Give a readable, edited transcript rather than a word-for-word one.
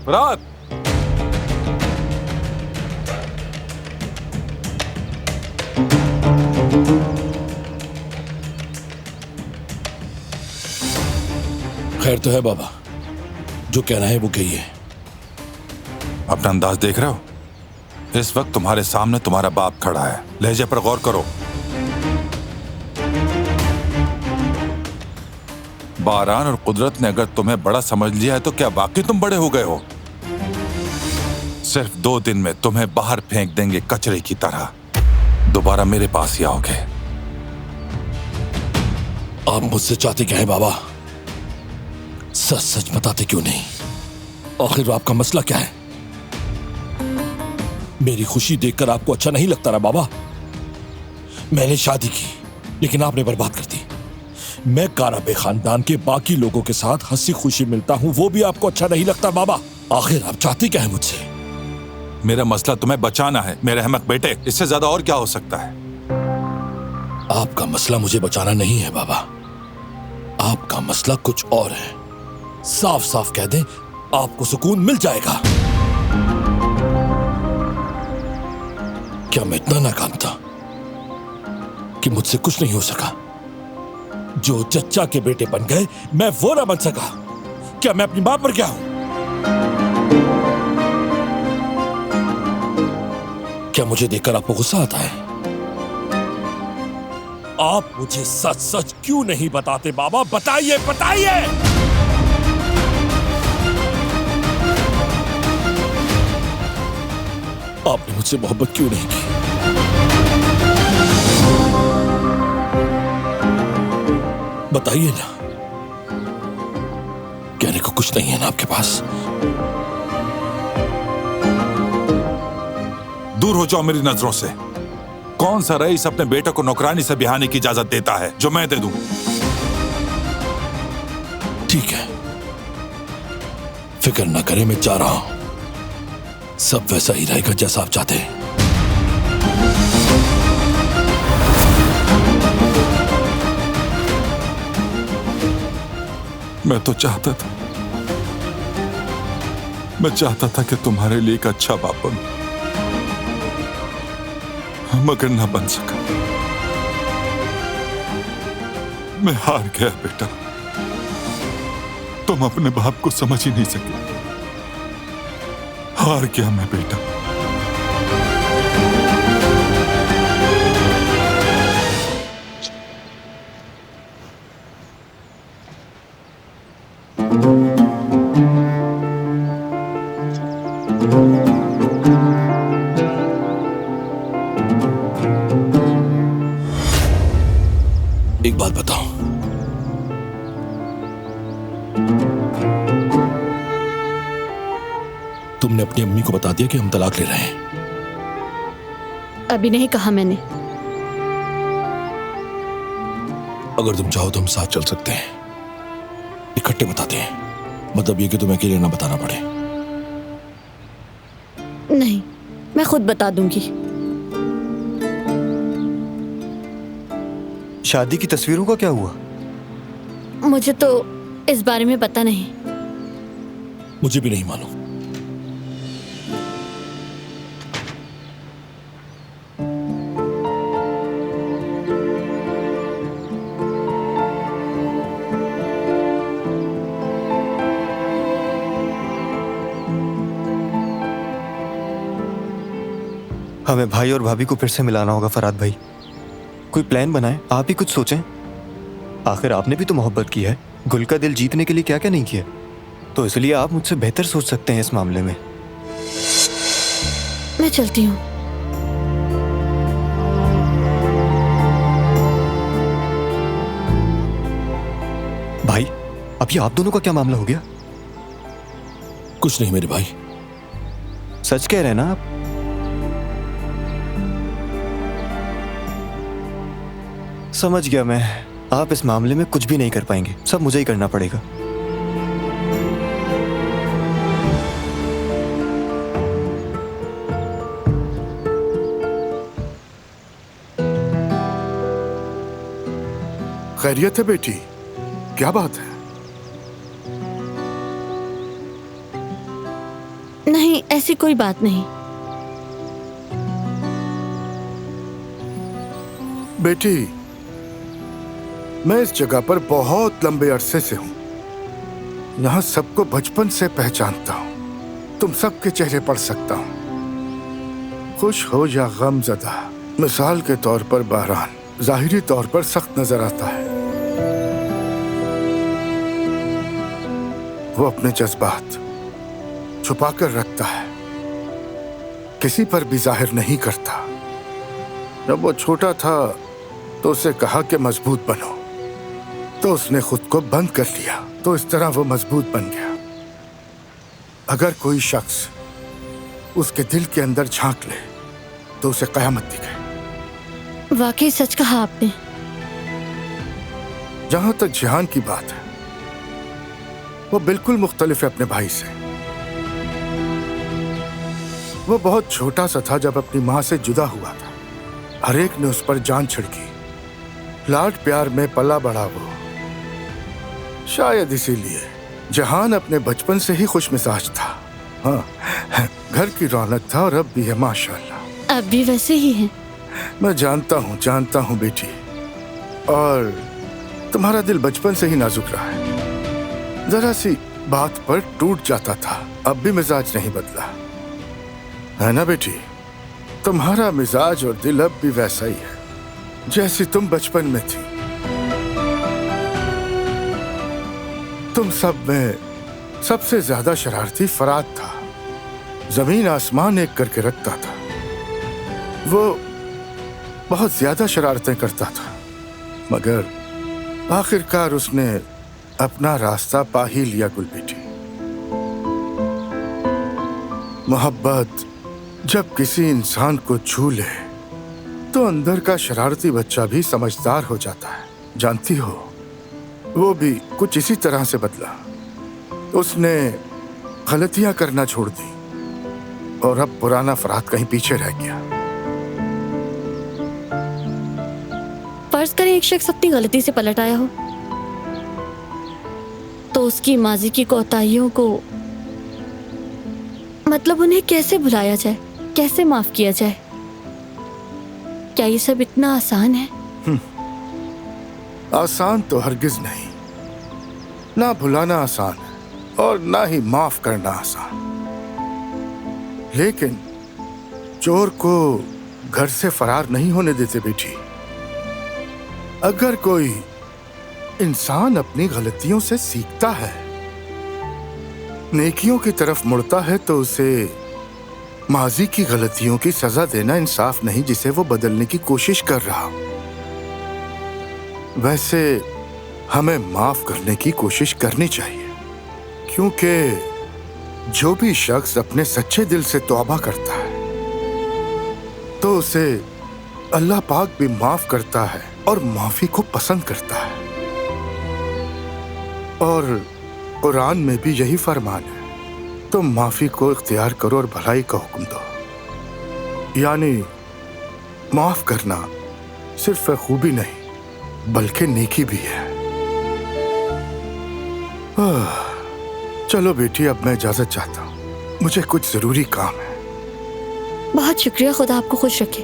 फरात, खैर तो है बाबा, जो कहना है वो कहिए। अपना अंदाज देख रहे हो? इस वक्त तुम्हारे सामने तुम्हारा बाप खड़ा है। लहजे पर गौर करो। बारान और कुदरत ने अगर तुम्हें बड़ा समझ लिया है तो क्या वाकई तुम बड़े हो गए हो? सिर्फ 2 दिन में तुम्हें बाहर फेंक देंगे कचरे की तरह। दोबारा मेरे पास ही आओगे। आप मुझसे चाहते क्या है बाबा? सच सच बताते क्यों नहीं? आखिर आपका मसला क्या है? मेरी खुशी देखकर आपको अच्छा नहीं लगता ना बाबा? मैंने शादी की लेकिन आपने बर्बाद कर दी। मैं काराबे खानदान के बाकी लोगों के साथ हंसी खुशी मिलता हूं, वो भी आपको अच्छा नहीं लगता बाबा? आखिर आप चाहते क्या है मुझसे? मेरा मसला तुम्हें बचाना है मेरे अहमक बेटे। इससे ज्यादा और क्या हो सकता है? आपका मसला मुझे बचाना नहीं है बाबा, आपका मसला कुछ और है। साफ साफ कह दें, आपको सुकून मिल जाएगा। क्या मैं इतना नाकाम था कि मुझसे कुछ नहीं हो सका? जो चच्चा के बेटे बन गए मैं वो ना बन सका? क्या मैं अपनी मां पर क्या हूं? क्या मुझे देखकर आपको गुस्सा आता है? आप मुझे सच सच क्यों नहीं बताते बाबा? बताइए बताइए। आपने मुझसे मोहब्बत क्यों नहीं की? बताइए ना। कहने को कुछ नहीं है ना आपके पास? दूर हो जाओ मेरी नजरों से। कौन सा रईस अपने बेटे को नौकरानी से बिहाने की इजाजत देता है जो मैं दे दूं? ठीक है, फिक्र ना करें, मैं जा रहा हूं। सब वैसा ही रहेगा जैसा आप चाहते हैं। मैं तो चाहता था, मैं चाहता था कि तुम्हारे लिए एक अच्छा बाप बनूं, मगर ना बन सका। मैं हार गया बेटा। तुम अपने बाप को समझ ही नहीं सके। हार गया मैं बेटा। एक बात बताओ, तुमने अपनी अम्मी को बता दिया कि हम तलाक ले रहे हैं? अभी नहीं कहा मैंने। अगर तुम चाहो तो हम साथ चल सकते हैं, इकट्ठे बताते हैं। मतलब ये कि तुम्हें अकेले ना बताना पड़े। नहीं, मैं खुद बता दूंगी। शादी की तस्वीरों का क्या हुआ? मुझे तो इस बारे में पता नहीं। मुझे भी नहीं मालूम। हमें भाई और भाभी को फिर से मिलाना होगा फराद भाई। कोई प्लान बनाएं, आप ही कुछ सोचें। आखिर आपने भी तो मोहब्बत की है। गुल का दिल जीतने के लिए क्या क्या नहीं किया, तो इसलिए आप मुझसे बेहतर सोच सकते हैं इस मामले में। मैं चलती हूँ। भाई, अभी आप दोनों का क्या मामला हो गया? कुछ नहीं मेरे भाई। सच कह रहे हैं ना आप? समझ गया मैं। आप इस मामले में कुछ भी नहीं कर पाएंगे, सब मुझे ही करना पड़ेगा। खैरियत है बेटी? क्या बात है? नहीं, ऐसी कोई बात नहीं। बेटी, मैं इस जगह पर बहुत लंबे अरसे से हूं। यहाँ सबको बचपन से पहचानता हूँ। तुम सबके चेहरे पढ़ सकता हूँ, खुश हो या गमज़दा। मिसाल के तौर पर बहरान जाहिरी तौर पर सख्त नजर आता है। वो अपने जज्बात छुपाकर रखता है, किसी पर भी जाहिर नहीं करता। जब वो छोटा था तो उसे कहा कि मजबूत बनो, तो उसने खुद को बंद कर लिया, तो इस तरह वो मजबूत बन गया। अगर कोई शख्स उसके दिल के अंदर झांक ले तो उसे कयामत दिखे। वाकई सच कहा आपने। जहां तक जिहान की बात है, वो बिल्कुल मुख्तलिफ है अपने भाई से। वो बहुत छोटा सा था जब अपनी माँ से जुदा हुआ था। हर एक ने उस पर जान छिड़की, लाड प्यार में पला बड़ा वो। शायद इसीलिए जहान अपने बचपन से ही खुश मिजाज था। हाँ, घर की रौनक था और अब भी है माशाल्लाह। अब भी वैसे ही है। मैं जानता हूँ बेटी, और तुम्हारा दिल बचपन से ही नाजुक रहा है। जरा सी बात पर टूट जाता था, अब भी मिजाज नहीं बदला है ना बेटी? तुम्हारा मिजाज और दिल अब भी वैसा ही है जैसी तुम बचपन में थी। तुम सब में सबसे ज्यादा शरारती फराद था। जमीन आसमान एक करके रखता था। वो बहुत ज्यादा शरारतें करता था, मगर आखिरकार उसने अपना रास्ता पा ही लिया। गुल बेटी, मोहब्बत जब किसी इंसान को छू ले तो अंदर का शरारती बच्चा भी समझदार हो जाता है। जानती हो, वो भी कुछ इसी तरह से बदला। उसने गलतियां करना छोड़ दी और अब पुराना फराद कहीं पीछे रह गया। फर्ज करें एक शख्स अपनी गलती से पलट आया हो, तो उसकी माजी की कोताहियों को, मतलब उन्हें कैसे भुलाया जाए, कैसे माफ किया जाए? क्या ये सब इतना आसान है? आसान तो हरगिज नहीं। ना भुलाना आसान है और ना ही माफ करना आसान। लेकिन चोर को घर से फरार नहीं होने देते बेटी। अगर कोई इंसान अपनी गलतियों से सीखता है, नेकियों की तरफ मुड़ता है, तो उसे माजी की गलतियों की सजा देना इंसाफ नहीं जिसे वो बदलने की कोशिश कर रहा हो। वैसे हमें माफ करने की कोशिश करनी चाहिए, क्योंकि जो भी शख्स अपने सच्चे दिल से तौबा करता है तो उसे अल्लाह पाक भी माफ करता है और माफी को पसंद करता है। और कुरान में भी यही फरमान है, तुम माफी को इख्तियार करो और भलाई का हुक्म दो। यानी माफ करना सिर्फ खूबी नहीं बल्कि नेकी भी है। चलो बेटी, अब मैं इजाजत चाहता हूँ, मुझे कुछ जरूरी काम है। बहुत शुक्रिया, खुदा आपको खुश रखे।